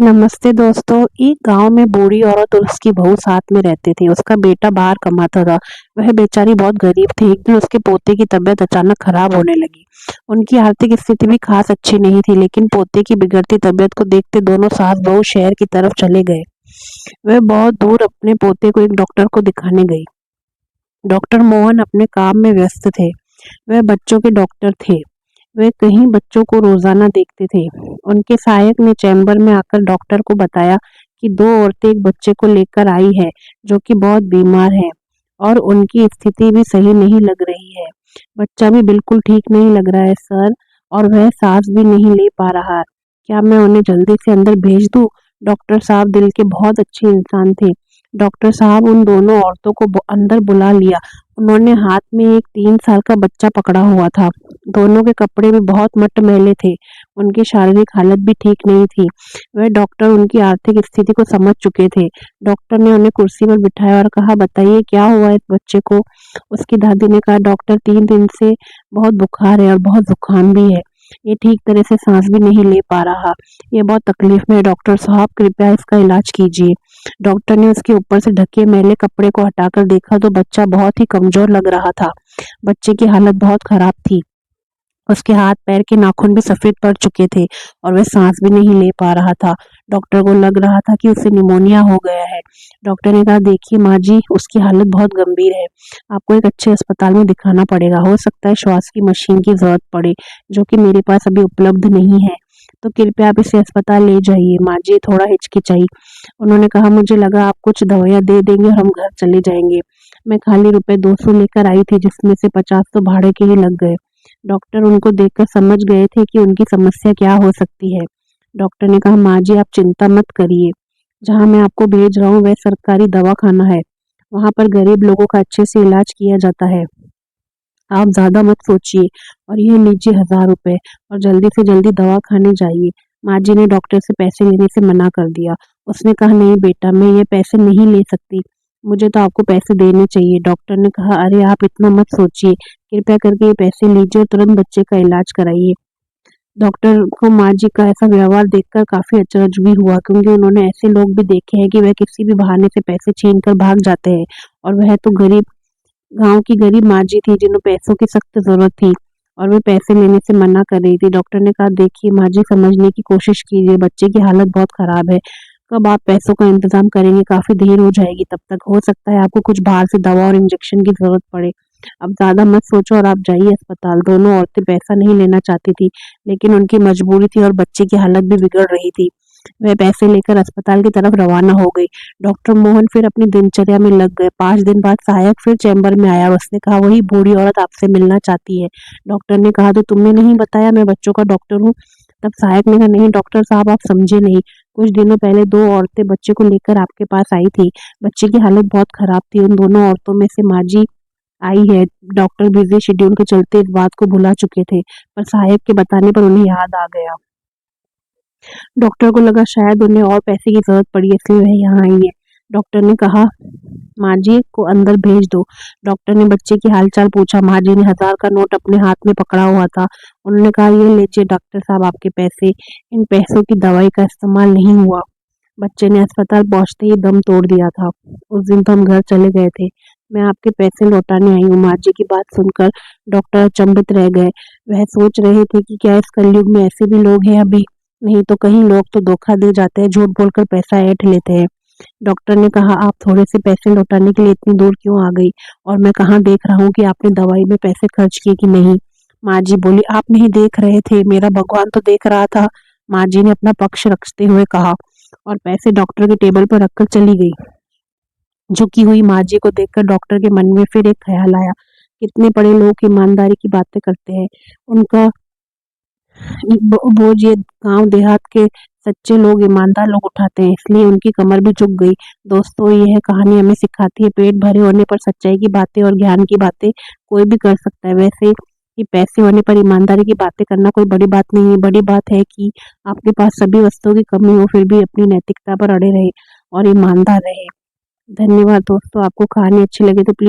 नमस्ते दोस्तों। एक गांव में बूढ़ी औरत और उसकी बहू साथ में रहते थे। उसका बेटा बाहर कमाता था। वह बेचारी बहुत गरीब थी। एक दिन उसके पोते की तबीयत अचानक खराब होने लगी। उनकी आर्थिक स्थिति भी खास अच्छी नहीं थी, लेकिन पोते की बिगड़ती तबीयत को देखते दोनों सास बहू शहर की तरफ चले गए। वह बहुत दूर अपने पोते को एक डॉक्टर को दिखाने गई। डॉक्टर मोहन अपने काम में व्यस्त थे। वह बच्चों के डॉक्टर थे। वे कई बच्चों को रोजाना देखते थे। उनके सहायक ने चैम्बर में आकर डॉक्टर को बताया कि दो औरतें एक बच्चे को लेकर आई है जो कि बहुत बीमार है और उनकी स्थिति भी सही नहीं लग रही है। बच्चा भी बिल्कुल ठीक नहीं लग रहा है सर, और वह सांस भी नहीं ले पा रहा। क्या मैं उन्हें जल्दी से अंदर भेज दूं? डॉक्टर साहब दिल के बहुत अच्छे इंसान थे। डॉक्टर साहब उन दोनों औरतों को अंदर बुला लिया। उन्होंने हाथ में एक 3 साल का बच्चा पकड़ा हुआ था। दोनों के कपड़े भी बहुत मटमैले थे। उनकी शारीरिक हालत भी ठीक नहीं थी। वह डॉक्टर उनकी आर्थिक स्थिति को समझ चुके थे। डॉक्टर ने उन्हें कुर्सी पर बिठाया और कहा, बताइए क्या हुआ इस बच्चे को? उसकी दादी ने कहा, डॉक्टर 3 दिन से बहुत बुखार है और बहुत जुकाम भी है। ये ठीक तरह से सांस भी नहीं ले पा रहा। ये बहुत तकलीफ में है। डॉक्टर साहब कृपया इसका इलाज कीजिए। डॉक्टर ने उसके ऊपर से ढके मैले कपड़े को हटाकर देखा तो बच्चा बहुत ही कमजोर लग रहा था। बच्चे की हालत बहुत खराब थी। उसके हाथ पैर के नाखून भी सफेद पड़ चुके थे और वह सांस भी नहीं ले पा रहा था। डॉक्टर को लग रहा था कि उसे निमोनिया हो गया है। डॉक्टर ने कहा, देखिए माँ जी, उसकी हालत बहुत गंभीर है। आपको एक अच्छे अस्पताल में दिखाना पड़ेगा। हो सकता है श्वास की मशीन की जरूरत पड़े, जो कि मेरे पास अभी उपलब्ध नहीं है। तो कृपया आप इसे अस्पताल ले जाइए। माँ जी थोड़ा हिचकिचाई। उन्होंने कहा, मुझे लगा आप कुछ दवाइयाँ दे देंगे और हम घर चले जाएंगे। मैं खाली रुपए 200 लेकर आई थी, जिसमें से 50 तो भाड़े के ही लग गए। डॉक्टर उनको देखकर समझ गए थे कि उनकी समस्या क्या हो सकती है। डॉक्टर ने कहा, माँ जी आप चिंता मत करिए। जहाँ मैं आपको भेज रहा हूँ वह सरकारी दवाखाना है। वहाँ पर गरीब लोगों का अच्छे से इलाज किया जाता है। आप ज़्यादा मत सोचिए और ये लीजिए 1000 रुपए और जल्दी से जल्दी दवा खाने जाइए। माँ जी ने डॉक्टर से पैसे लेने से मना कर दिया। उसने कहा, नहीं बेटा, मैं ये पैसे नहीं ले सकती। मुझे तो आपको पैसे देने चाहिए। डॉक्टर ने कहा, अरे आप इतना मत सोचिए। कृपया करके ये पैसे लीजिए और तुरंत बच्चे का इलाज कराइए। डॉक्टर को माँ जी का ऐसा व्यवहार देखकर काफी अचरज भी हुआ, क्योंकि उन्होंने ऐसे लोग भी देखे हैं कि वह किसी भी बहाने से पैसे छीन कर भाग जाते हैं। और वह तो गरीब गांव की गरीब माँ जी थी, जिन्हें पैसों की सख्त जरूरत थी और वे पैसे लेने से मना कर रही थी। डॉक्टर ने कहा, देखिए माँ जी, समझने की कोशिश कीजिए। बच्चे की हालत बहुत खराब है। कब आप पैसों का इंतजाम करेंगे? काफी देर हो जाएगी। तब तक हो सकता है आपको कुछ बाहर से दवा और इंजेक्शन की जरूरत पड़े। अब ज्यादा मत सोचो और आप जाइए अस्पताल। दोनों औरतें पैसा नहीं लेना चाहती थी, लेकिन उनकी मजबूरी थी और बच्चे की हालत भी बिगड़ रही थी। वह पैसे लेकर अस्पताल की तरफ रवाना हो गई। डॉक्टर मोहन फिर अपनी दिनचर्या में लग गए। 5 दिन बाद सहायक फिर चैम्बर में आया। उसने कहा, वही बूढ़ी औरत आपसे मिलना चाहती है। डॉक्टर ने कहा, तो तुमने नहीं बताया मैं बच्चों का डॉक्टर हूँ? तब सहायक ने कहा, नहीं डॉक्टर साहब, आप समझे नहीं। कुछ दिनों पहले दो औरतें बच्चे को लेकर आपके पास आई थी। बच्चे की हालत बहुत खराब थी। उन दोनों औरतों में से माँ जी आई है। डॉक्टर बिजी शेड्यूल के चलते इस बात को भुला चुके थे, पर सहायक के बताने पर उन्हें याद आ गया। डॉक्टर को लगा शायद उन्हें और पैसे की जरूरत पड़ी है, इसलिए वह यहाँ आई है। डॉक्टर ने कहा, माँ जी को अंदर भेज दो। डॉक्टर ने बच्चे की हालचाल पूछा। माँ जी ने 1000 का नोट अपने हाथ में पकड़ा हुआ था। उन्होंने कहा, ये लीजिए डॉक्टर साहब आपके पैसे। इन पैसों की दवाई का इस्तेमाल नहीं हुआ। बच्चे ने अस्पताल पहुंचते ही दम तोड़ दिया था। उस दिन तो हम घर चले गए थे। मैं आपके पैसे लौटाने आई हूँ। माँ जी की बात सुनकर डॉक्टर अचंभित रह गए। वह सोच रहे थे कि क्या इस कलयुग में ऐसे भी लोग हैं अभी? नहीं तो कहीं लोग तो धोखा दे जाते हैं, झूठ बोलकर पैसा ऐंठ लेते हैं। डॉक्टर ने कहा, आप थोड़े से पैसे लौटाने के लिए इतनी दूर क्यों आ गई? और मैं कहाँ देख रहा हूँ कि आपने दवाई में पैसे खर्च किए कि नहीं। माँ जी बोली, आप नहीं देख रहे थे, मेरा भगवान तो देख रहा था। माँ जी ने अपना पक्ष रखते हुए कहा और पैसे डॉक्टर के टेबल पर रखकर चली गई। झुकी हुई माँ जी को देखकर डॉक्टर के मन में फिर एक ख्याल आया। कितने बड़े लोग ईमानदारी की बातें करते हैं। उनका बोझ ये गांव देहात के सच्चे लोग, ईमानदार लोग उठाते हैं, इसलिए उनकी कमर भी झुक गई। दोस्तों, यह कहानी हमें सिखाती है, पेट भरे होने पर सच्चाई की बातें और ज्ञान की बातें कोई भी कर सकता है। वैसे कि पैसे होने पर ईमानदारी की बातें करना कोई बड़ी बात नहीं है। बड़ी बात है कि आपके पास सभी वस्तुओं की कमी हो, फिर भी अपनी नैतिकता पर अड़े रहे और ईमानदार रहे। धन्यवाद दोस्तों। आपको कहानी अच्छी लगी तो प्लीज